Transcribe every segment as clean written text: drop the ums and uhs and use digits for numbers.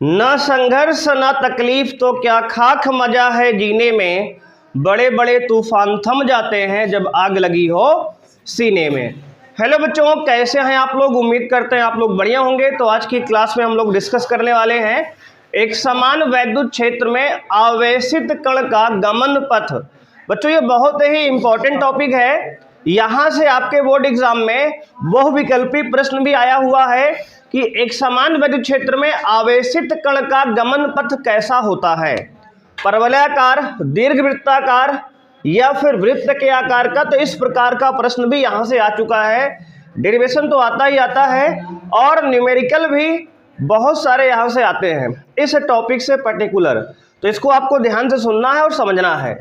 न संघर्ष न तकलीफ तो क्या खाक मजा है जीने में, बड़े बड़े तूफान थम जाते हैं जब आग लगी हो सीने में। हेलो बच्चों, कैसे हैं आप लोग? उम्मीद करते हैं आप लोग बढ़िया होंगे। तो आज की क्लास में हम लोग डिस्कस करने वाले हैं एक समान वैद्युत क्षेत्र में आवेशित कण का गमन पथ। बच्चों, ये बहुत ही इंपॉर्टेंट टॉपिक है। यहाँ से आपके बोर्ड एग्जाम में बहुविकल्पी प्रश्न भी आया हुआ है कि एक समान वैद्युत क्षेत्र में आवेशित कण का गमन पथ कैसा होता है, परवलयाकार, दीर्घवृत्ताकार या फिर वृत्त के आकार का। तो इस प्रकार का प्रश्न भी यहाँ से आ चुका है। डेरिवेशन तो आता ही आता है और न्यूमेरिकल भी बहुत सारे यहाँ से आते हैं इस टॉपिक से पर्टिकुलर। तो इसको आपको ध्यान से सुनना है और समझना है।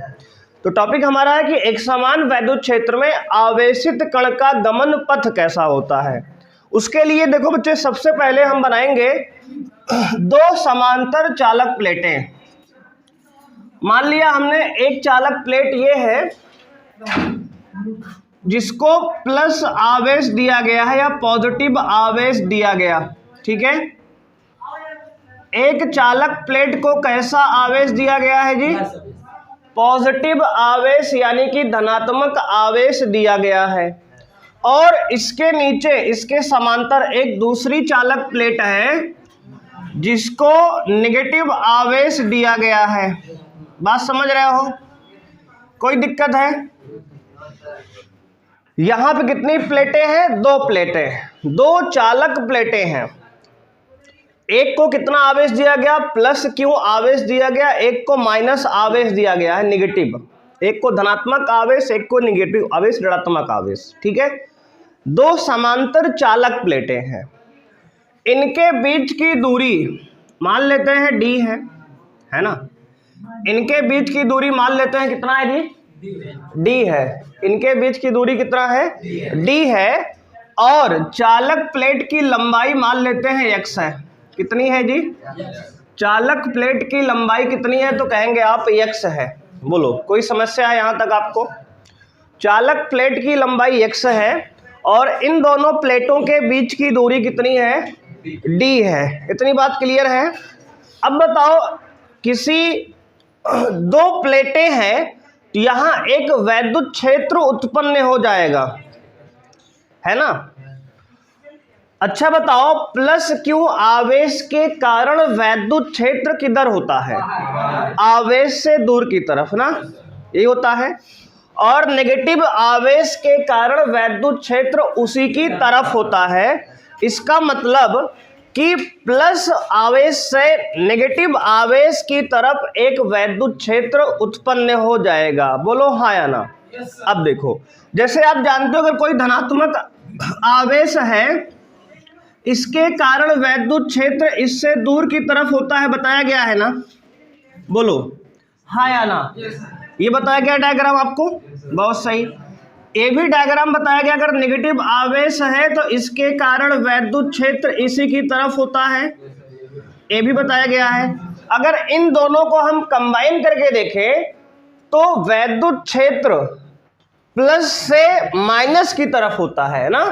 तो टॉपिक हमारा है कि एक समान वैद्युत क्षेत्र में आवेशित कण का गमन पथ कैसा होता है। उसके लिए देखो बच्चे, सबसे पहले हम बनाएंगे दो समांतर चालक प्लेटें। मान लिया हमने एक चालक प्लेट ये है जिसको प्लस आवेश दिया गया है या पॉजिटिव आवेश दिया गया, ठीक है। एक चालक प्लेट को कैसा आवेश दिया गया है जी? पॉजिटिव आवेश यानी कि धनात्मक आवेश दिया गया है। और इसके नीचे इसके समांतर एक दूसरी चालक प्लेट है जिसको नेगेटिव आवेश दिया गया है। बात समझ रहे हो? कोई दिक्कत है? यहां पे कितनी प्लेटें हैं? दो प्लेटें, दो चालक प्लेटें हैं। एक को कितना आवेश दिया गया? प्लस क्यू आवेश दिया गया, एक को माइनस आवेश दिया गया है, नेगेटिव। एक को धनात्मक आवेश, एक को नेगेटिव आवेश, ऋणात्मक आवेश, ठीक है। दो समांतर चालक प्लेटें हैं, इनके बीच की दूरी मान लेते हैं डी है ना। इनके बीच की दूरी मान लेते हैं कितना है जी? डी है। इनके बीच की दूरी कितना है? डी है। और चालक प्लेट की लंबाई मान लेते हैं एक्स है। कितनी है जी? चालक प्लेट की लंबाई कितनी है? तो कहेंगे आप एक्स है। बोलो, कोई समस्या है यहां तक आपको? चालक प्लेट की लंबाई एक्स है और इन दोनों प्लेटों के बीच की दूरी कितनी है? डी है। इतनी बात क्लियर है? अब बताओ, किसी दो प्लेटें हैं तो यहां एक वैद्युत क्षेत्र उत्पन्न हो जाएगा, है ना। अच्छा बताओ, प्लस क्यू आवेश के कारण वैद्युत क्षेत्र किधर होता है? आवेश से दूर की तरफ ना, ये होता है। और नेगेटिव आवेश के कारण वैद्युत क्षेत्र उसी की तरफ होता है। इसका मतलब कि प्लस आवेश से नेगेटिव आवेश की तरफ एक वैद्युत क्षेत्र उत्पन्न हो जाएगा। बोलो हाँ या ना। अब देखो, जैसे आप जानते हो अगर कोई धनात्मक आवेश है, इसके कारण वैद्युत क्षेत्र इससे दूर की तरफ होता है, बताया गया है ना। बोलो हाँ या ना। ये बताया गया डायग्राम आपको? बहुत सही। ये भी डायग्राम बताया गया, अगर नेगेटिव आवेश है तो इसके कारण वैद्युत क्षेत्र इसी की तरफ होता है, ये भी बताया गया है। अगर इन दोनों को हम कंबाइन करके देखें तो वैद्युत क्षेत्र प्लस से माइनस की तरफ होता है ना।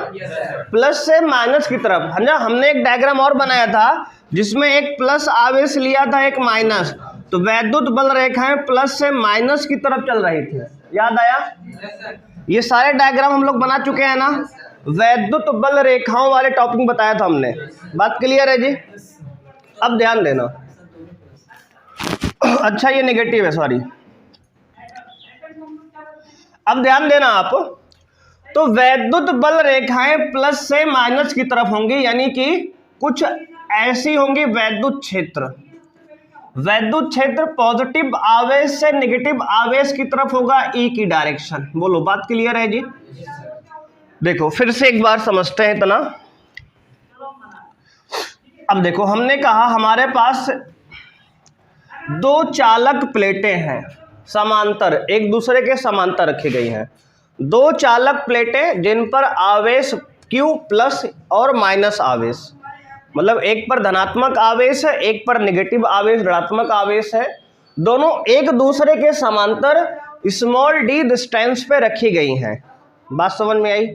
प्लस से माइनस की तरफ है ना। हमने एक डायग्राम और बनाया था जिसमें एक प्लस आवेश लिया था, एक माइनस। तो वैद्युत बल रेखाएं प्लस से माइनस की तरफ चल रही थी, याद आया? ये सारे डायग्राम हम लोग बना चुके हैं ना। वैद्युत बल रेखाओं वाले टॉपिक बताया था हमने। बात क्लियर है जी? अब ध्यान देना। अच्छा, ये नेगेटिव है, सॉरी। अब ध्यान देना आप। तो वैद्युत बल रेखाएं प्लस से माइनस की तरफ होंगी, यानी कि कुछ ऐसी होंगी वैद्युत क्षेत्र। वैद्युत क्षेत्र पॉजिटिव आवेश से नेगेटिव आवेश की तरफ होगा, ई की डायरेक्शन। बोलो, बात क्लियर है जी? देखो फिर से एक बार समझते हैं इतना। अब देखो, हमने कहा हमारे पास दो चालक प्लेटें हैं, समांतर, एक दूसरे के समांतर रखी गई हैं। दो चालक प्लेटें जिन पर आवेश Q प्लस और माइनस आवेश, मतलब एक पर धनात्मक आवेश है, एक पर नेगेटिव आवेश, ऋणात्मक आवेश है। दोनों एक दूसरे के समांतर स्मॉल डी डिस्टेंस पे रखी गई हैं। बात समझ में आई?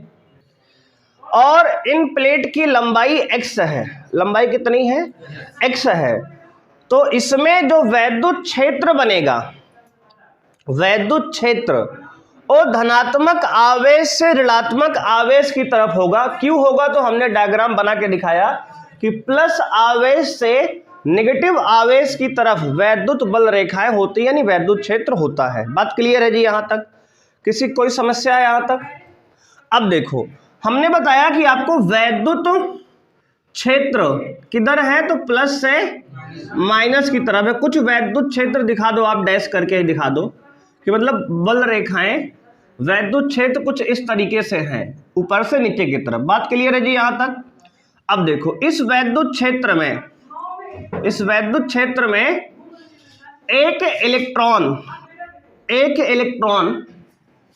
और इन प्लेट की लंबाई x है। लंबाई कितनी है? x है। तो इसमें जो वैद्युत क्षेत्र बनेगा, वैद्युत क्षेत्र वो धनात्मक आवेश से ऋणात्मक आवेश की तरफ होगा। क्यों होगा? तो हमने डायग्राम बना के दिखाया कि प्लस आवेश से नेगेटिव आवेश की तरफ वैद्युत बल रेखाएं होती है, यानी वैद्युत क्षेत्र होता है। बात क्लियर है जी? यहां तक किसी कोई समस्या है यहां तक? अब देखो, हमने बताया कि आपको वैद्युत क्षेत्र किधर है, तो प्लस से माइनस की तरफ है। कुछ वैद्युत क्षेत्र दिखा दो, आप डैश करके दिखा दो कि मतलब बल रेखाएं वैद्युत क्षेत्र कुछ इस तरीके से हैं, ऊपर से नीचे की तरफ। बात क्लियर है जी यहां तक? अब देखो, इस वैद्युत क्षेत्र में एक इलेक्ट्रॉन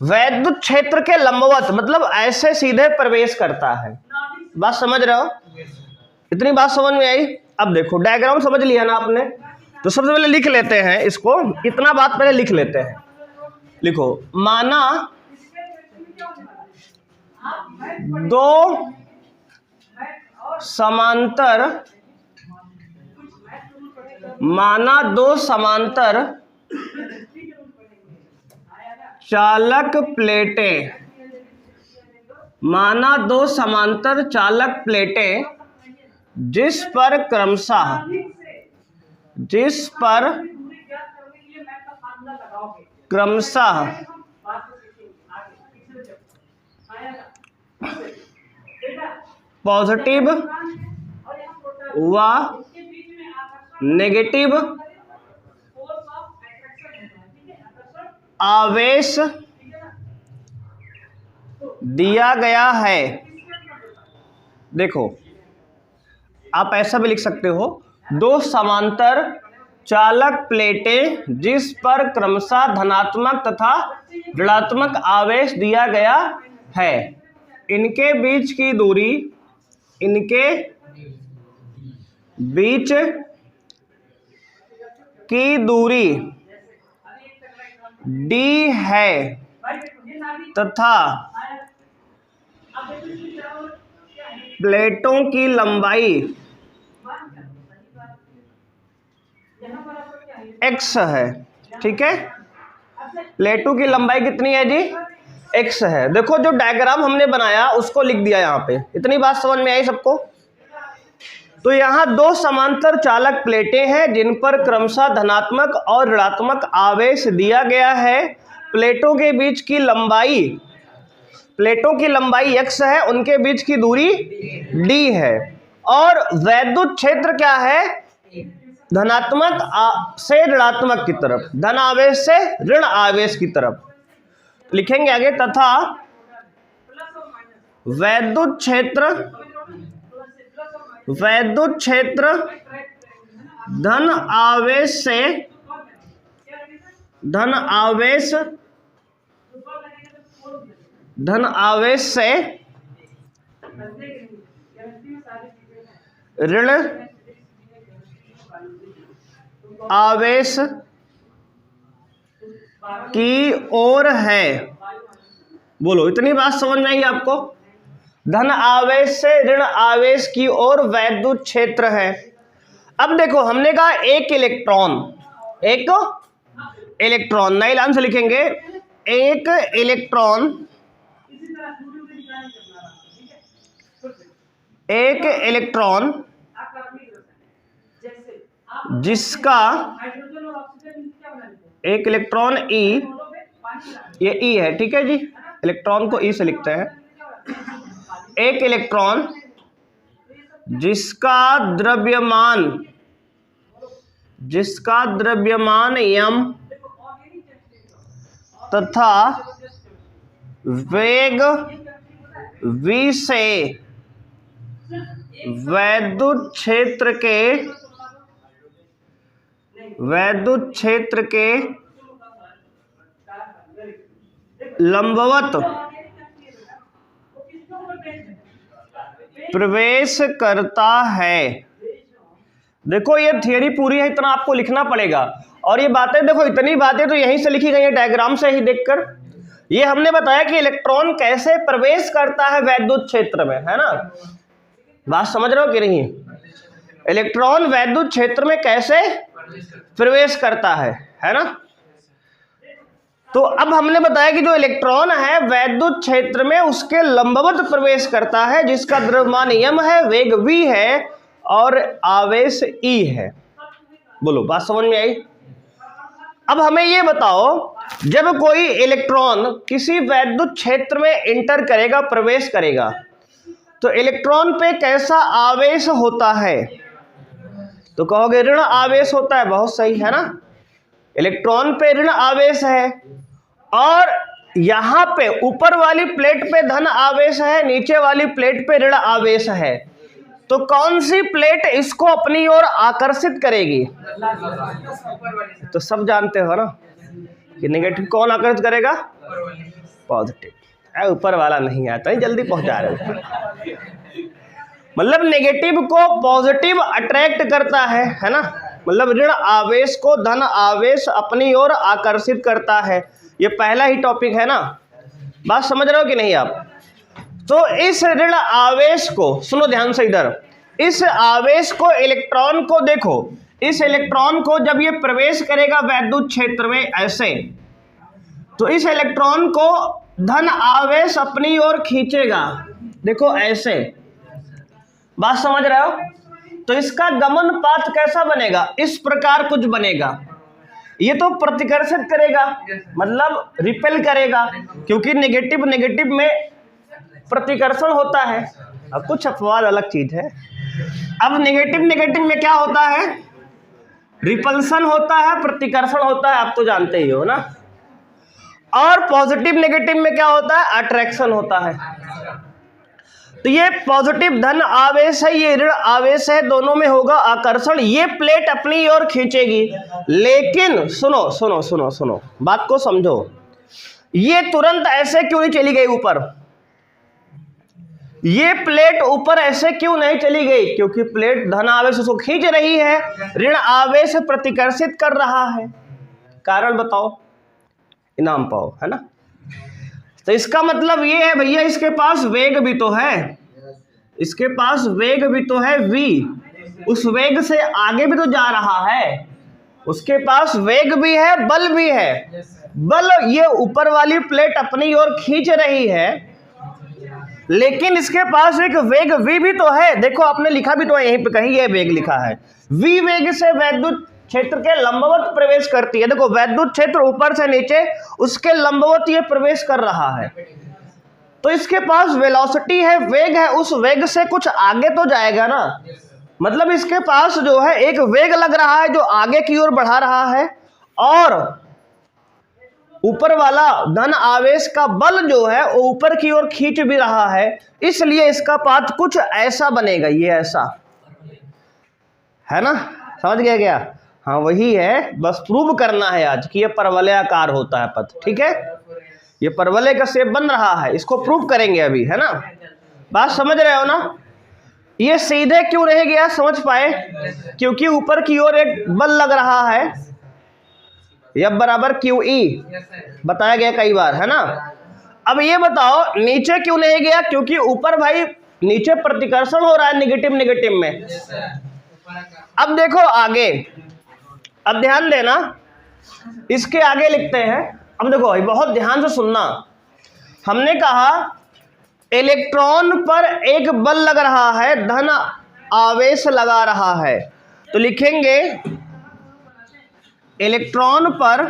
वैद्युत क्षेत्र के लंबवत, मतलब ऐसे सीधे प्रवेश करता है। बात समझ रहे हो? इतनी बात समझ में आई? अब देखो, डायग्राम समझ लिया ना आपने, तो सबसे पहले लिख लेते हैं इसको, इतना बात पहले लिख लेते हैं। लिखो, माना दो समांतर चालक प्लेटें, जिस पर क्रमशः पॉजिटिव व नेगेटिव आवेश दिया गया है। देखो, आप ऐसा भी लिख सकते हो, दो समांतर चालक प्लेटें जिस पर क्रमशः धनात्मक तथा ऋणात्मक आवेश दिया गया है, इनके बीच की दूरी d है तथा प्लेटों की लंबाई x है। ठीक है, प्लेटों की लंबाई कितनी है जी? x है। देखो, जो डायग्राम हमने बनाया उसको लिख दिया यहाँ पे। इतनी बात समझ में आई सबको? तो यहाँ दो समांतर चालक प्लेटें हैं जिन पर क्रमशः धनात्मक और ऋणात्मक आवेश दिया गया है। प्लेटों के बीच की लंबाई x है, उनके बीच की दूरी d है। और वैद्युत क्षेत्र क्या है? धनात्मक से ऋणात्मक की तरफ, धन आवेश से ऋण आवेश की तरफ। लिखेंगे आगे, तथा वैद्युत क्षेत्र धन आवेश से ऋण आवेश की ओर है। बोलो, इतनी बात समझ में आई आपको? धन आवेश से ऋण आवेश की ओर वैद्युत क्षेत्र है। अब देखो, हमने कहा एक इलेक्ट्रॉन नए लाइन से लिखेंगे, एक इलेक्ट्रॉन जिसका एक इलेक्ट्रॉन E, ये E है, ठीक है जी, इलेक्ट्रॉन को E से लिखते हैं। एक इलेक्ट्रॉन जिसका द्रव्यमान m तथा वेग v से वैद्युत क्षेत्र के लंबवत प्रवेश करता है। देखो, ये थियरी पूरी है, इतना आपको लिखना पड़ेगा। और ये बातें देखो, इतनी बातें तो यहीं से लिखी गई है, डायग्राम से ही देखकर। ये हमने बताया कि इलेक्ट्रॉन कैसे प्रवेश करता है वैद्युत क्षेत्र में, है ना? बात समझ रहे हो कि नहीं? इलेक्ट्रॉन वैद्युत क्षेत्र में कैसे प्रवेश करता है ना। तो अब हमने बताया कि जो इलेक्ट्रॉन है वैद्युत क्षेत्र में उसके लंबवत प्रवेश करता है, जिसका द्रव्यमान m है, वेग v है और आवेश e है। बोलो बात समझ में आई। अब हमें ये बताओ, जब कोई इलेक्ट्रॉन किसी वैद्युत क्षेत्र में इंटर करेगा, प्रवेश करेगा, तो इलेक्ट्रॉन पे कैसा आवेश होता है? तो कहोगे ऋण आवेश होता है। बहुत सही है ना, इलेक्ट्रॉन पे ऋण आवेश है और यहां पे ऊपर वाली प्लेट पे धन आवेश है, नीचे वाली प्लेट पे ऋण आवेश है। तो कौन सी प्लेट इसको अपनी ओर आकर्षित करेगी? तो सब जानते हो ना कि नेगेटिव कौन आकर्षित करेगा? पॉजिटिव। ऊपर वाला नहीं आता है, जल्दी पहुंचा रहे हो। मतलब नेगेटिव को पॉजिटिव अट्रैक्ट करता है ना। मतलब ऋण आवेश को धन आवेश अपनी ओर आकर्षित करता है। ये पहला ही टॉपिक है ना, बात समझ रहे हो कि नहीं आप? तो इस ऋण आवेश को सुनो ध्यान से इधर, इस आवेश को, इलेक्ट्रॉन को देखो, इस इलेक्ट्रॉन को जब ये प्रवेश करेगा वैद्युत क्षेत्र में ऐसे, तो इस इलेक्ट्रॉन को धन आवेश अपनी ओर खींचेगा। देखो ऐसे, बात समझ रहे हो? तो इसका गमन पाथ कैसा बनेगा? इस प्रकार कुछ बनेगा। ये तो प्रतिकर्षित करेगा, मतलब रिपेल करेगा, क्योंकि नेगेटिव नेगेटिव में प्रतिकर्षण होता है। अब कुछ अपवाद अलग चीज है। अब नेगेटिव नेगेटिव में क्या होता है? रिपल्सन होता है, प्रतिकर्षण होता है, आप तो जानते ही हो ना। और पॉजिटिव नेगेटिव में क्या होता है? अट्रैक्शन होता है। तो ये पॉजिटिव धन आवेश है, ये ऋण आवेश है, दोनों में होगा आकर्षण। ये प्लेट अपनी ओर खींचेगी, लेकिन सुनो सुनो सुनो सुनो, बात को समझो। ये तुरंत ऐसे क्यों नहीं चली गई ऊपर? ये प्लेट ऊपर ऐसे क्यों नहीं चली गई? क्योंकि प्लेट धन आवेश उसको खींच रही है, ऋण आवेश प्रतिकर्षित कर रहा है। कारण बताओ, इनाम पाओ, है ना। तो इसका मतलब ये है भैया, इसके पास वेग भी तो है, इसके पास वेग भी तो है v, उस वेग से आगे भी तो जा रहा है, उसके पास वेग भी है, बल भी है। बल ये ऊपर वाली प्लेट अपनी ओर खींच रही है, लेकिन इसके पास एक वेग v भी तो है। देखो आपने लिखा भी तो है, यहीं पे कहीं ये वेग लिखा है। v वेग से वैद्युत क्षेत्र के लंबवत प्रवेश करती है। देखो वैद्युत क्षेत्र ऊपर से नीचे, उसके लंबवत ये प्रवेश कर रहा है। तो इसके पास वेलोसिटी है, वेग है, उस वेग से कुछ आगे तो जाएगा ना। मतलब इसके पास जो है एक वेग लग रहा है जो आगे की ओर बढ़ा रहा है, और ऊपर वाला धन आवेश का बल जो है वो ऊपर की ओर खींच भी रहा है। इसलिए इसका पाथ कुछ ऐसा बनेगा, ये ऐसा है ना। समझ गया क्या? हाँ वही है, बस प्रूव करना है आज कि ये परवलयाकार होता है पथ। ठीक है, ये परवलय का शेप बन रहा है, इसको प्रूव करेंगे अभी, है ना। बात समझ रहे हो ना। ये सीधे क्यों रह गया, समझ पाए? क्योंकि ऊपर की ओर एक बल लग रहा है, F बराबर QE बताया गया कई बार, है ना। अब ये बताओ नीचे क्यों नहीं गया? क्योंकि ऊपर भाई नीचे प्रतिकर्षण हो रहा है नेगेटिव नेगेटिव में। अब देखो आगे, अब ध्यान देना, इसके आगे लिखते हैं। अब देखो भाई बहुत ध्यान से सुनना। हमने कहा इलेक्ट्रॉन पर एक बल लग रहा है, धन आवेश लगा रहा है, तो लिखेंगे इलेक्ट्रॉन पर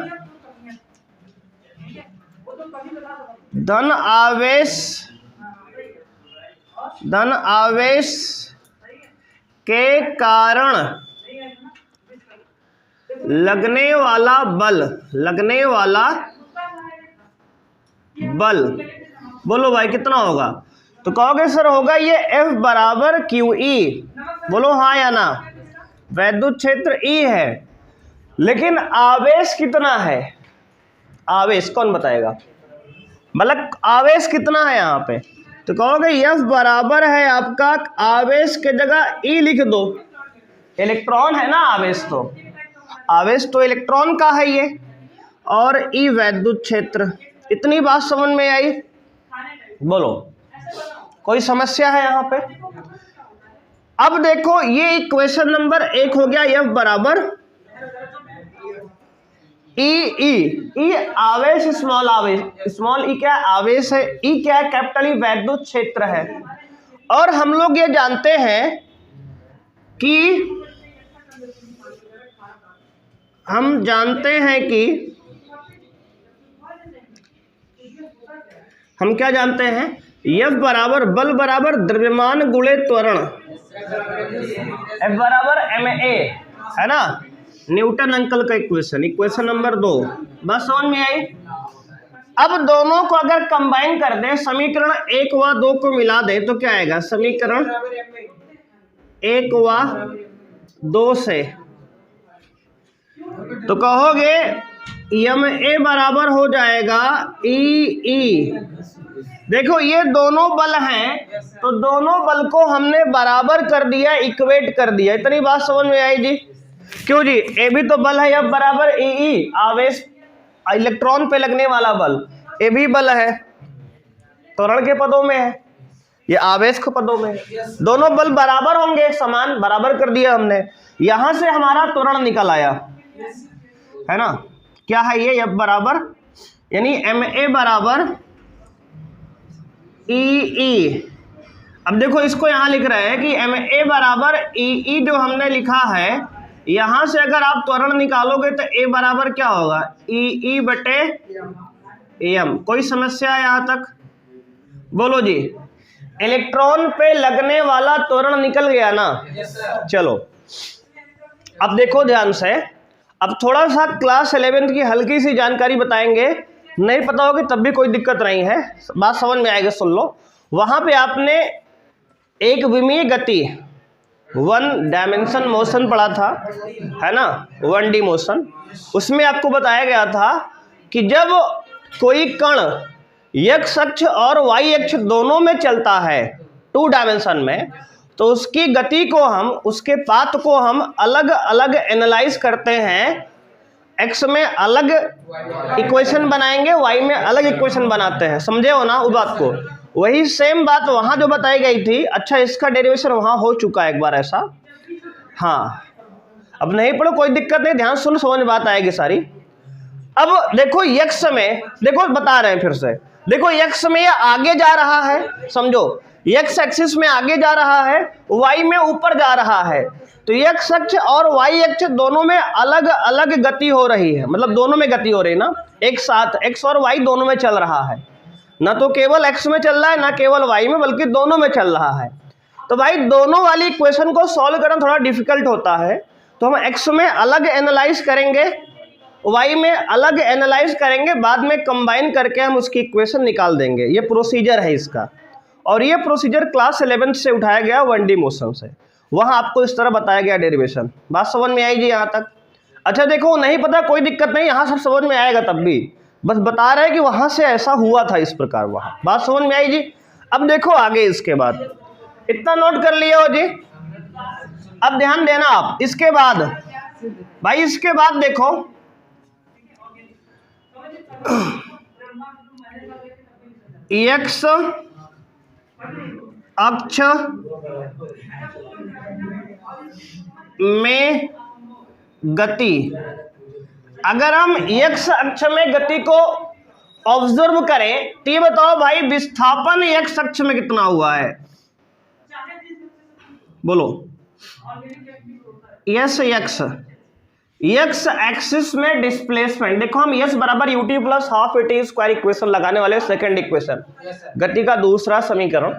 धन आवेश के कारण लगने वाला बल, बोलो भाई कितना होगा? तो कहोगे सर होगा ये F बराबर QE। बोलो हाँ या ना। वैद्युत क्षेत्र E है, लेकिन आवेश कितना है? आवेश कौन बताएगा? मतलब आवेश कितना है यहाँ पे? तो कहोगे F बराबर है आपका, आवेश के जगह E लिख दो। इलेक्ट्रॉन है ना आवेश तो इलेक्ट्रॉन का है ये, और E वैद्युत क्षेत्र। इतनी बात समझ में आई? बोलो कोई समस्या है यहाँ पे? अब देखो ये इक्वेशन नंबर 1 हो गया, F बराबर ई आवेश, स्मॉल आवेश, स्मॉल ई क्या है? आवेश है। ई क्या है? कैपिटल ई वैद्युत क्षेत्र है। और हम लोग ये जानते हैं कि हम क्या जानते हैं? F बराबर बल बराबर द्रव्यमान गुणे त्वरण, F बराबर ma, है ना? न्यूटन अंकल का इक्वेशन, इक्वेशन नंबर 2। बस समझ में आई? अब दोनों को अगर कंबाइन कर दें, समीकरण 1 व 2 को मिला दें तो क्या आएगा? समीकरण 1 व 2 से तो कहोगे ma बराबर हो जाएगा ई। देखो ये दोनों बल हैं, तो दोनों बल को हमने बराबर कर दिया, इक्वेट कर दिया। इतनी बात समझ में आई जी? क्यों जी? ए भी तो बल है, F बराबर ई, आवेश इलेक्ट्रॉन पे लगने वाला बल, ए भी बल है, त्वरण के पदों में है, ये आवेश के पदों में है। दोनों बल बराबर होंगे, समान, बराबर कर दिया हमने। यहां से हमारा त्वरण निकल आया, है ना? क्या है ये? F बराबर, यानी ma बराबर ई। अब देखो इसको यहां लिख रहे हैं कि ma बराबर ई जो हमने लिखा है, यहां से अगर आप त्वरण निकालोगे तो a बराबर क्या होगा? ई बटे एम। कोई समस्या है यहां तक? बोलो जी। इलेक्ट्रॉन पे लगने वाला त्वरण निकल गया ना? चलो अब देखो ध्यान से। अब थोड़ा सा क्लास 11th की हल्की सी जानकारी बताएंगे, नहीं पता होगी तब भी कोई दिक्कत नहीं है, बात समझ में आएगी, सुन लो। वहां पे आपने एक विमीय गति, 1 डायमेंशन मोशन पढ़ा था, है ना? 1D motion. उसमें आपको बताया गया था कि जब कोई कण x अक्ष और y अक्ष दोनों में चलता है 2 डायमेंशन में, तो उसकी गति को हम, उसके पाथ को हम अलग अलग एनालाइज करते हैं। x में अलग इक्वेशन बनाएंगे, y में अलग इक्वेशन बनाते हैं। समझे हो ना उस बात को? वही सेम बात वहां जो बताई गई थी। अच्छा, इसका डेरिवेशन वहां हो चुका है एक बार ऐसा। हाँ, अब नहीं पढ़ो कोई दिक्कत नहीं, ध्यान सुन, समझ बात आएगी सारी। अब देखो x में, देखो बता रहे हैं फिर से, देखो x में ये आगे जा रहा है, समझो x एक्सिस में आगे जा रहा है, y में ऊपर जा रहा है। तो x अक्ष और y अक्ष दोनों में अलग अलग गति हो रही है, मतलब दोनों में गति हो रही है ना, एक साथ x और y दोनों में चल रहा है, ना तो केवल x में चल रहा है ना केवल y में, बल्कि दोनों में चल रहा है। तो भाई दोनों वाली इक्वेशन को सॉल्व करना थोड़ा डिफिकल्ट होता है, तो हम x में अलग एनालाइज करेंगे, y में अलग एनालाइज करेंगे, बाद में कंबाइन करके हम उसकी इक्वेशन निकाल देंगे। ये प्रोसीजर है इसका, और ये प्रोसीजर क्लास 11th से उठाया गया 1D मोशन से, वहां आपको इस तरह बताया गया डेरिवेशन। बात समझ में आई जी यहाँ तक? अच्छा देखो, नहीं पता कोई दिक्कत नहीं, यहाँ सब समझ में आएगा तब भी, बस बता रहे हैं कि वहां से ऐसा हुआ था इस प्रकार वहां। बात समझ में आई जी? अब देखो आगे, इसके बाद इतना नोट कर लिया हो जी। अब ध्यान देना आप, इसके बाद भाई, इसके बाद देखो x अक्ष में गति, अगर हम x अक्ष में गति को ऑब्जर्व करें तो ये बताओ भाई विस्थापन x अक्ष में कितना हुआ है? बोलो। यस, x एक्सिस में डिस्प्लेसमेंट, देखो हम s बराबर ut plus half at square equation लगाने वाले, सेकंड इक्वेशन, गति का दूसरा समीकरण,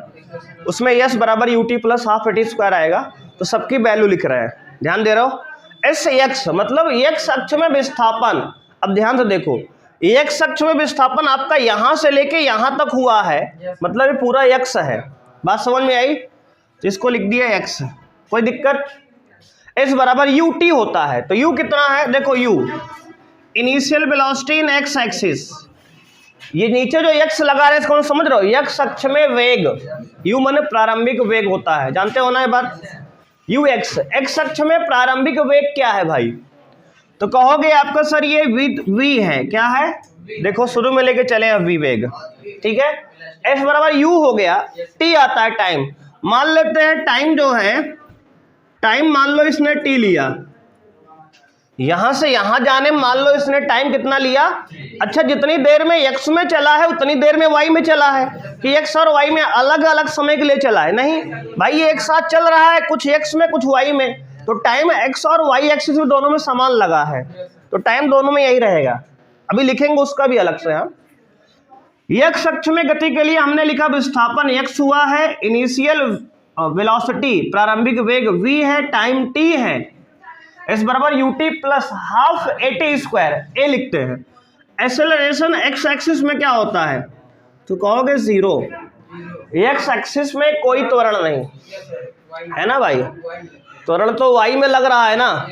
उसमें s बराबर ut plus half at square आएगा, तो सबकी वैल्यू लिख रहे हैं, ध्यान दे रहे हो? x मतलब x अक्ष में विस्थापन। अब ध्यान से देखो, x अक्ष में विस्थापन आपका यहां से लेके यहां तक हुआ है, मतलब ये पूरा x है। बात समझ में आई? तो इसको लिख दिया x, कोई दिक्कत? s बराबर ut होता है, तो u कितना है? देखो u इनिशियल वेलोसिटी इन x एक्सिस, ये नीचे जो x लगा रहे हैं इसको समझ रहे हो? x अक्ष में वेग, u माने प्रारंभिक वेग होता है, जानते हो ना ये बात? ux, x अक्ष में प्रारंभिक वेग क्या है भाई? तो कहोगे आपका सर ये v है, क्या है? देखो शुरू में लेके चले v वेग, ठीक है? s बराबर u हो गया, t आता है टाइम, मान लेते हैं टाइम जो है, टाइम मान लो इसने t लिया, यहां से यहां जाने में मान लो इसने टाइम कितना लिया, अच्छा जितनी देर में x में चला है उतनी देर में y में चला है, कि x और y में अलग अलग समय के लिए चला है? नहीं भाई, ये एक साथ चल रहा है, कुछ x में कुछ y में, तो टाइम x और y एक्सिस में दोनों में समान लगा है, तो टाइम दोनों में यही रहेगा। अभी लिखेंगे उसका भी अलग से। हम x अक्ष में गति के लिए हमने लिखा विस्थापन x हुआ है, इनिशियल वेलोसिटी प्रारंभिक वेग v है, टाइम t है, s बराबर ut plus half at square a लिखते हैं। एक्सेलरेशन x एक्सिस में क्या होता है? तो कहोगे 0। x एक्सिस में कोई त्वरण नहीं है ना भाई, त्वरण तो y में लग रहा है ना,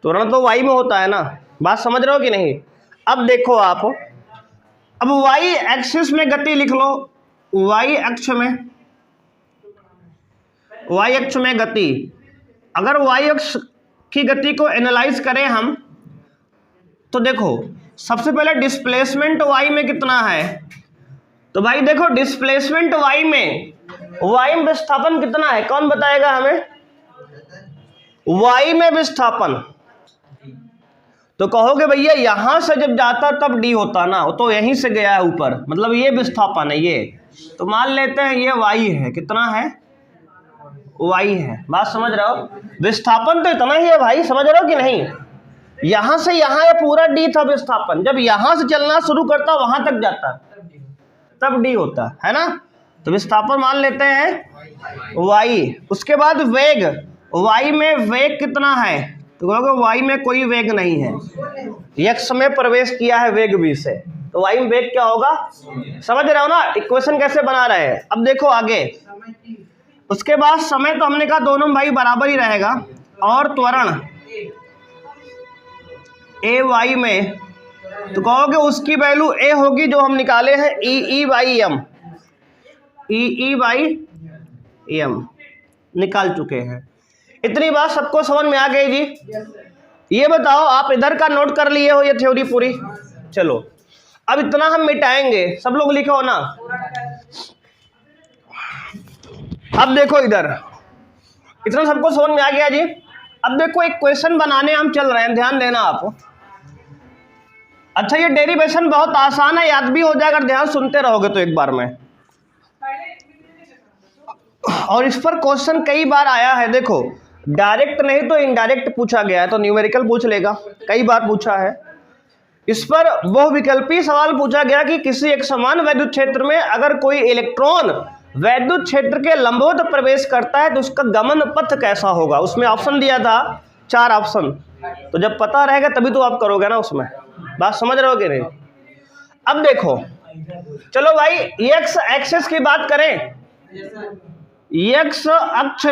त्वरण तो y में होता है ना, बात समझ रहे हो कि नहीं? अब देखो आप, अब y एक्सिस में गति लिख लो, y अक्ष में गति, अगर y अक्ष की गति को एनालाइज करें हम, तो देखो सबसे पहले डिस्प्लेसमेंट y में कितना है, तो भाई देखो डिस्प्लेसमेंट y में विस्थापन कितना है, कौन बताएगा हमें? y में विस्थापन, तो कहोगे भैया यहां से जब जाता तब d होता ना, तो यहीं से गया है ऊपर, मतलब ये विस्थापन है ये, तो मान लेते हैं ये y है, कितना है? y है। बात समझ रहे हो? विस्थापन तो इतना ही है भाई, समझ रहे हो कि नहीं? यहां से यहां ये पूरा d था विस्थापन, जब यहां से चलना शुरू करता वहां तक जाता तब d होता है ना, तो विस्थापन मान लेते हैं y। उसके बाद वेग, y में वेग कितना है, तो कहोगे y में कोई वेग नहीं है, x में प्रवेश किया है वेग v से, तो y में वेग क्या होगा? समझ रहे हो ना इक्वेशन कैसे बना रहे हैं? अब देखो आगे, उसके बाद समय तो हमने कहा दोनों भाई बराबर ही रहेगा, और त्वरण a y में, तो कहोगे उसकी वैल्यू a होगी जो हम निकाले हैं e बाई m निकाल चुके हैं। इतनी बात सबको समझ में आ गई जी? ये बताओ आप इधर का नोट कर लिए हो ये थ्योरी पूरी? चलो अब इतना हम मिटाएंगे, सब लोग लिखो ना। अब देखो इधर, इतना सबको समझ में आ गया जी? अब देखो एक क्वेश्चन बनाने हम चल रहे हैं, ध्यान देना आप। अच्छा ये डेरिवेशन बहुत आसान है, याद भी हो जाएगा, ध्यान सुनते रहोगे तो एक बार में। और इस पर क्वेश्चन कई बार आया है, देखो डायरेक्ट नहीं तो इनडायरेक्ट पूछा गया है, तो न्यूमेरिकल पूछ लेगा, कई बार पूछा है। इस पर बहुविकल्पी सवाल पूछा गया कि किसी एक समान वैद्युत क्षेत्र में अगर कोई इलेक्ट्रॉन वैद्युत क्षेत्र के लंबवत प्रवेश करता है तो उसका गमन पथ कैसा होगा। उसमें ऑप्शन दिया था 4 ऑप्शन, तो जब पता रहेगा तभी तो आप करोगे ना उसमें। बात समझ रहे हो कि नहीं? अब देखो चलो भाई एक्स एक्सिस की बात करें, एक्स अक्ष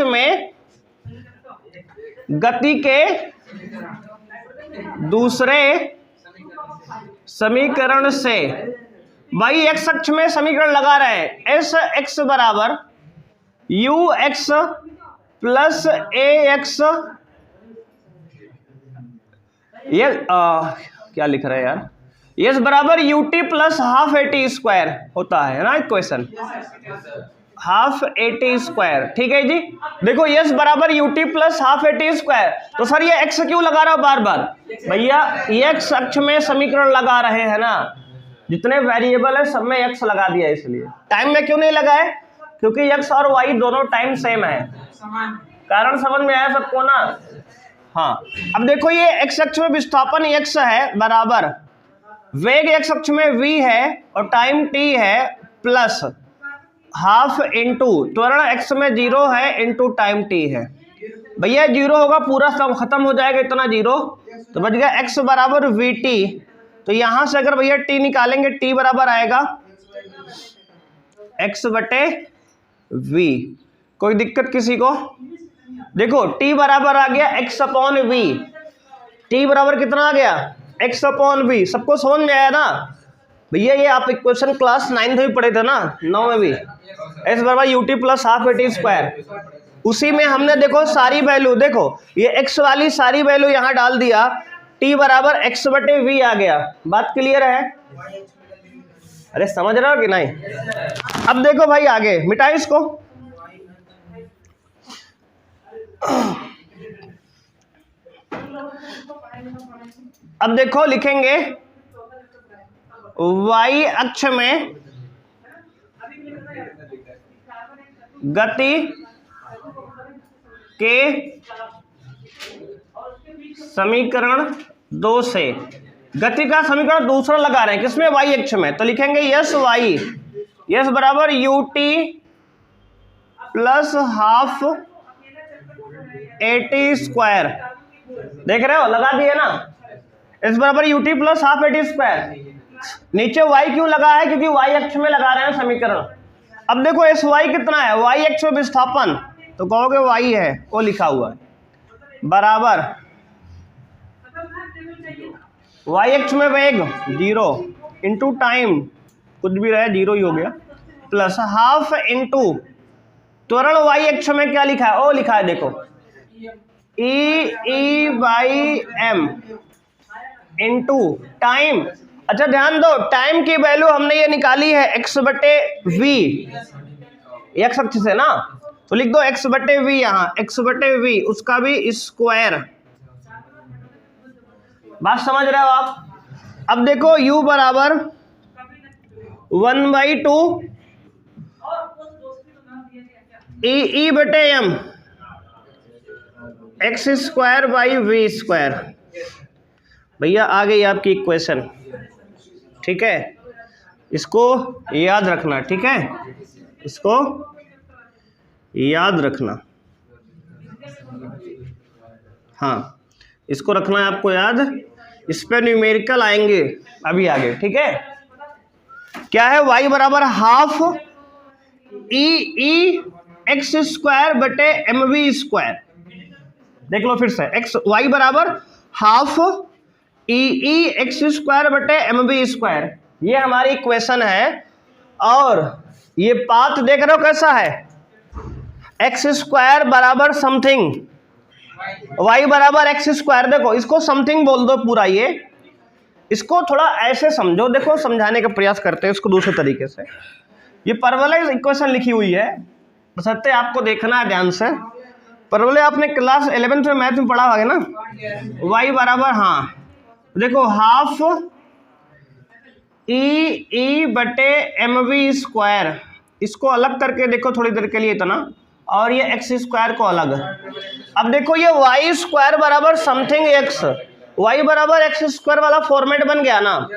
में गति के दूसरे समीकरण से, भाई एक्स अक्ष में समीकरण लगा रहे हैं, एस एक्स बराबर you x plus A x, ये क्या लिख रहे हैं यार, एस बराबर U T plus half A T square होता है ना equation, half A T square, ठीक है जी। देखो एस बराबर U T plus half A T square, तो सर ये एक्स क्यों लगा रहा हो बार बार? भैया एक्स अक्ष में समीकरण लगा रहे हैं ना, जितने वेरिएबल है सब में एक्स लगा दिया, इसलिए टाइम में क्यों नहीं लगा है? क्योंकि एक्स और वाई दोनों टाइम सेम है। कारण समझ में आया सबको ना? हाँ अब देखो ये एक्स अक्ष में विस्थापन एक्स है बराबर वेग एक्स अक्ष में v है और टाइम t है प्लस हाफ इंटू त्वरण x में 0 है इंटू टाइम t है। भैया 0 होगा पूरा सब खत्म हो जाएगा, इतना 0 तो बच गया x बराबर वी टी। तो यहां से अगर भैया t निकालेंगे t बराबर आएगा x बटे v। कोई दिक्कत किसी को? देखो t बराबर आ गया x अपॉन v, t बराबर कितना आ गया x अपॉन v। सबको समझ में आया ना भैया? ये आप इक्वेशन क्लास 9 में भी पढ़े थे ना, 9 में भी, s बराबर U T plus half A T square. उसी में हमने देखो सारी वैल्यू, देखो ये x वाली सारी वैल्यू यहाँ डाल दिया, t बराबर x बटे v आ गया। बात क्लियर है? अरे समझ रहे हो कि नहीं? अब देखो भाई आगे मिटाई इसको। अब देखो लिखेंगे y अक्ष में गति के समीकरण 2 से, गति का समीकरण दूसरा लगा रहे हैं किसमें, y अक्ष में, तो लिखेंगे यस y यस बराबर ut plus half AT square, देख रहे हो लगा दिए ना, इस बराबर ut plus half AT square. नीचे y क्यों लगा है, क्योंकि y अक्ष में लगा रहे हैं समीकरण। अब देखो एस वाई कितना है, y अक्ष में विस्थापन, तो कहोगे y है, वो लिखा हुआ है, बराबर y अक्ष में वेग 0 इंटू टाइम, कुछ भी रहे 0 ही हो गया, प्लस हाफ इंटू त्वरण y अक्ष में क्या लिखा है, ओ लिखा है देखो E/m इंटू टाइम। अच्छा ध्यान दो, टाइम की वैल्यू हमने ये निकाली है x/v, x अक्ष से ना, तो लिख दो x/v, यहाँ x/v उसका भी स्क्वायर, बात समझ रहे हो आप। अब देखो u बराबर 1/2 E/m x square by v square. भैया आ गई आपकी इक्वेशन, ठीक है, इसको याद रखना, ठीक है, इसको याद रखना, हाँ इसको रखना है आपको याद, इस पे न्यूमेरिकल आएंगे अभी आगे, ठीक है। क्या है, y बराबर हाफ ई एक्स स्क्वायर बटे एम वी स्क्वायर, देख लो फिर से, एक्स y बराबर हाफ ई एक्स स्क्वायर बटे एम बी स्क्वायर, ये हमारी इक्वेशन है। और ये पाथ देख रहे हो कैसा है, एक्स स्क्वायर बराबर समथिंग, y बराबर एक्स स्क्वायर, देखो इसको समथिंग बोल दो पूरा, ये इसको थोड़ा ऐसे समझो, देखो समझाने का प्रयास करते हैं इसको दूसरे तरीके से। ये परवलय इक्वेशन लिखी हुई है, बशर्ते आपको देखना है ध्यान से, परवलय आपने क्लास 11th में मैथ में पढ़ा होगा ना, y बराबर, हाँ देखो हाफ ई बटे एम वी स्क्वायर, इसको अलग करके देखो थोड़ी देर के लिए इतना, और ये एक्स स्क्वायर को अलग। अब देखो ये वाई स्क्वायर बराबर समथिंग एक्स, वाई बराबर एक्स स्क्वायर वाला फॉर्मेट बन गया ना,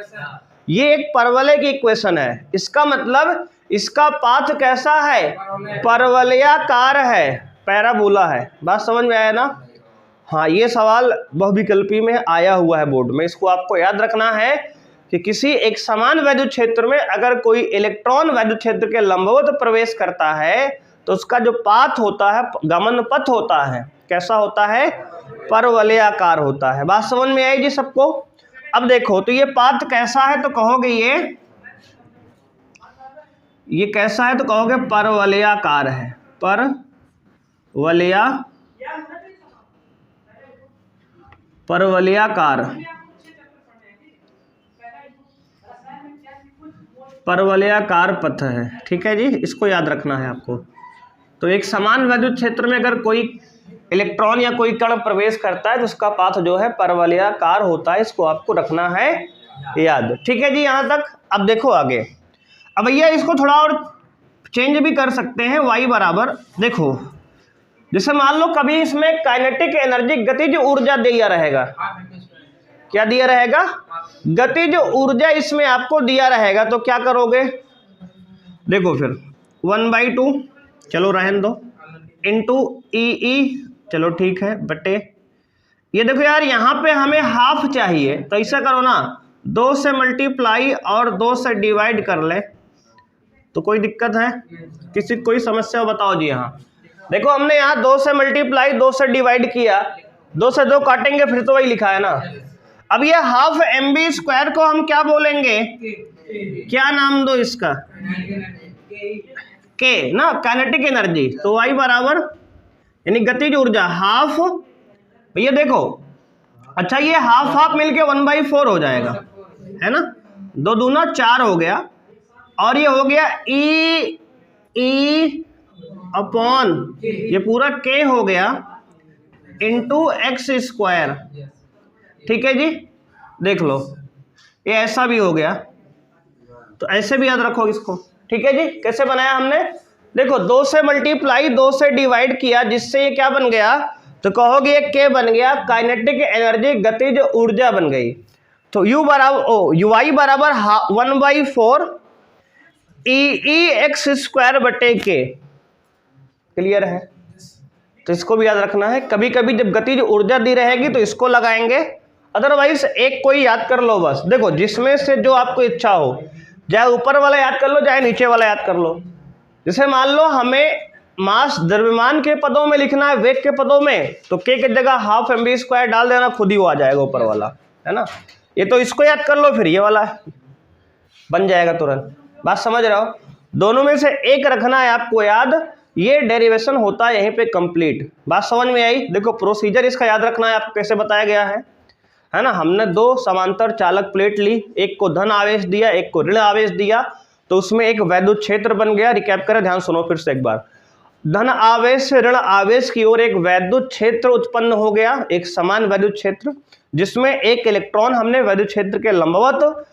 ये एक परवलय की इक्वेशन है, इसका मतलब इसका पाथ कैसा है, परवलयाकार है, पैराबोला है, बात समझ में आया ना। हाँ ये सवाल बहुविकल्पी में आया हुआ है बोर्ड में, इसको आपको याद रखना है कि किसी एक समान वैद्युत क्षेत्र में अगर कोई इलेक्ट्रॉन वैद्युत क्षेत्र के लंबवत प्रवेश करता है तो उसका जो पाथ होता है, गमन पथ होता है, कैसा होता है, परवलयाकार होता है। बात समझ में आई जी सबको। अब देखो तो ये पाथ कैसा है, तो कहोगे ये कैसा है, तो कहोगे परवलयाकार है, परवलयाकार पथ है, ठीक है जी, इसको याद रखना है आपको। तो एक समान वैद्युत क्षेत्र में अगर कोई इलेक्ट्रॉन या कोई कण प्रवेश करता है तो उसका पाथ जो है परवलयाकार होता है, इसको आपको रखना है याद, ठीक है जी यहाँ तक। अब देखो आगे, अब भैया इसको थोड़ा और चेंज भी कर सकते हैं, y बराबर देखो, जैसे मान लो कभी इसमें काइनेटिक एनर्जी, गतिज ऊर्जा दिया रहेगा, क्या दिया रहेगा, गतिज ऊर्जा इसमें आपको दिया रहेगा, तो क्या करोगे, देखो फिर 1/2, चलो रहने दो, इंटू ई, चलो ठीक है, बटे ये देखो यार यहाँ पे हमें हाफ चाहिए, तो ऐसा करो ना, 2 से मल्टीप्लाई और 2 से डिवाइड कर ले, तो कोई दिक्कत है, किसी कोई समस्या बताओ जी। यहाँ देखो हमने यहाँ 2 से मल्टीप्लाई 2 से डिवाइड किया, 2 से 2 काटेंगे फिर तो वही लिखा है ना। अब ये हाफ एम बी स्क्वायर को हम क्या बोलेंगे, क्या नाम दो इसका, के ना, काइनेटिक एनर्जी, तो y बराबर यानी गतिज ऊर्जा हाफ, भैया देखो, अच्छा ये हाफ मिलके 1/4 हो जाएगा, है ना, 2 दूना 4 हो गया, और ये हो गया ई अपॉन ये पूरा k हो गया इंटू एक्स स्क्वायर, ठीक है जी, देख लो ये ऐसा भी हो गया, तो ऐसे भी याद रखो इसको। ठीक है जी, कैसे बनाया हमने, देखो 2 से मल्टीप्लाई 2 से डिवाइड किया, जिससे ये क्या बन गया, तो कहोगे ये K बन गया, काइनेटिक एनर्जी गतिज ऊर्जा बन गई। तो U बराबर UI बराबर 1/4 EEx स्क्वायर बटे K। क्लियर है, तो इसको भी याद रखना है। कभी कभी जब गतिज ऊर्जा दी रहेगी तो इसको लगाएंगे, अदरवाइज एक कोई याद कर लो बस। देखो जिसमें से जो आपको इच्छा हो, चाहे ऊपर वाला याद कर लो चाहे नीचे वाला याद कर लो। जैसे मान लो हमें मास द्रव्यमान के पदों में लिखना है, वेग के पदों में, तो K की जगह हाफ mv स्क्वायर डाल देना, खुद ही वो आ जाएगा ऊपर वाला, है ना। ये तो इसको याद कर लो, फिर ये वाला बन जाएगा तुरंत। बात समझ रहे हो, दोनों में से एक रखना है आपको याद। ये डेरिवेशन होता है यहीं पे कंप्लीट। बात समझ में आई। देखो प्रोसीजर इसका याद रखना है आपको, कैसे बताया गया है ना। हमने 2 समांतर चालक प्लेट ली, एक को धन आवेश दिया एक को ऋण आवेश दिया, तो उसमें एक वैद्युत क्षेत्र बन गया। रिकैप करें, ध्यान सुनो फिर से एक बार। धन आवेश से ऋण आवेश की ओर एक वैद्युत क्षेत्र उत्पन्न हो गया, एक समान वैद्युत क्षेत्र, जिसमें एक इलेक्ट्रॉन हमने वैद्युत क्षेत्र के लंबवत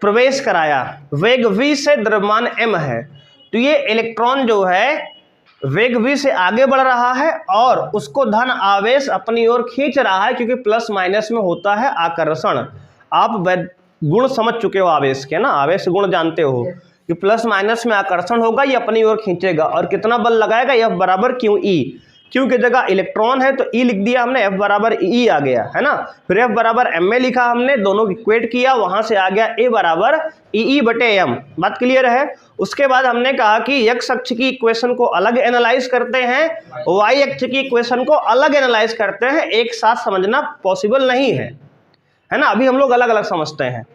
प्रवेश कराया। वेग v से द्रव्यमान m है, तो ये इलेक्ट्रॉन जो है वेग v से आगे बढ़ रहा है और उसको धन आवेश अपनी ओर खींच रहा है, क्योंकि प्लस माइनस में होता है आकर्षण। आप गुण समझ चुके हो आवेश के ना, आवेश गुण जानते हो कि प्लस माइनस में आकर्षण होगा, ये अपनी ओर खींचेगा। और कितना बल लगाएगा, F बराबर QE। Q की जगह इलेक्ट्रॉन है तो E लिख दिया हमने, F बराबर E आ गया, है ना। फिर F बराबर ma लिखा हमने, दोनों इक्वेट किया, वहां से आ गया A बराबर EE बटे m। बात क्लियर है। उसके बाद हमने कहा कि x अक्ष की इक्वेशन को अलग एनालाइज करते हैं, y अक्ष की इक्वेशन को अलग एनालाइज करते हैं, एक साथ समझना पॉसिबल नहीं है ना। अभी हम लोग अलग अलग समझते हैं।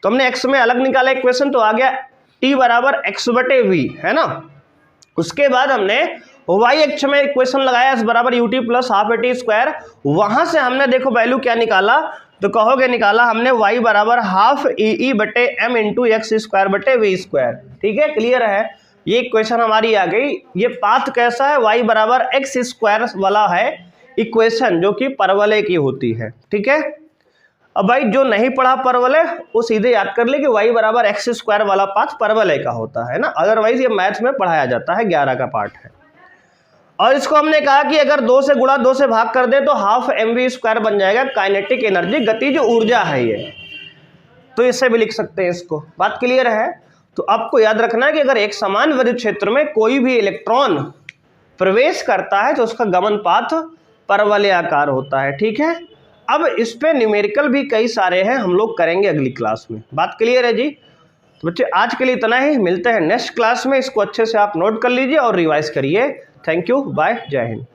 तो हमने x में अलग निकाला इक्वेशन, तो आ गया t बराबर x बटे v, है ना। उसके बाद हमने y अक्ष में इक्वेशन लगाया, s बराबर ut plus half at square. वहां से हमने देखो वैल्यू क्या निकाला, तो कहोगे निकाला हमने y बराबर हाफ EE बटे m इंटू एक्स स्क्वायर बटे v स्क्वायर। ठीक है, क्लियर है। ये इक्वेशन हमारी आ गई। ये पाथ कैसा है, y बराबर एक्स स्क्वायर वाला है इक्वेशन, जो कि परवलय की होती है। ठीक है, अब भाई जो नहीं पढ़ा परवलय वो सीधे याद कर ले कि y बराबर एक्स स्क्वायर वाला पाथ परवलय का होता है ना। अदरवाइज ये मैथ में पढ़ाया जाता है, 11 का पार्ट है। और इसको हमने कहा कि अगर 2 से गुणा 2 से भाग कर दे तो हाफ mv स्क्वायर बन जाएगा, काइनेटिक एनर्जी गतिज ऊर्जा है ये, तो इससे भी लिख सकते हैं इसको। बात क्लियर है। तो आपको याद रखना है कि अगर एक समान विद्युत क्षेत्र में कोई भी इलेक्ट्रॉन प्रवेश करता है तो उसका गमन पाथ परवलयाकार होता है। ठीक है, अब इस पे न्यूमेरिकल भी कई सारे हैं, हम लोग करेंगे अगली क्लास में। बात क्लियर है जी। तो बच्चे आज के लिए इतना ही, मिलते हैं नेक्स्ट क्लास में। इसको अच्छे से आप नोट कर लीजिए और रिवाइज करिए। थैंक यू, बाय, जय हिंद।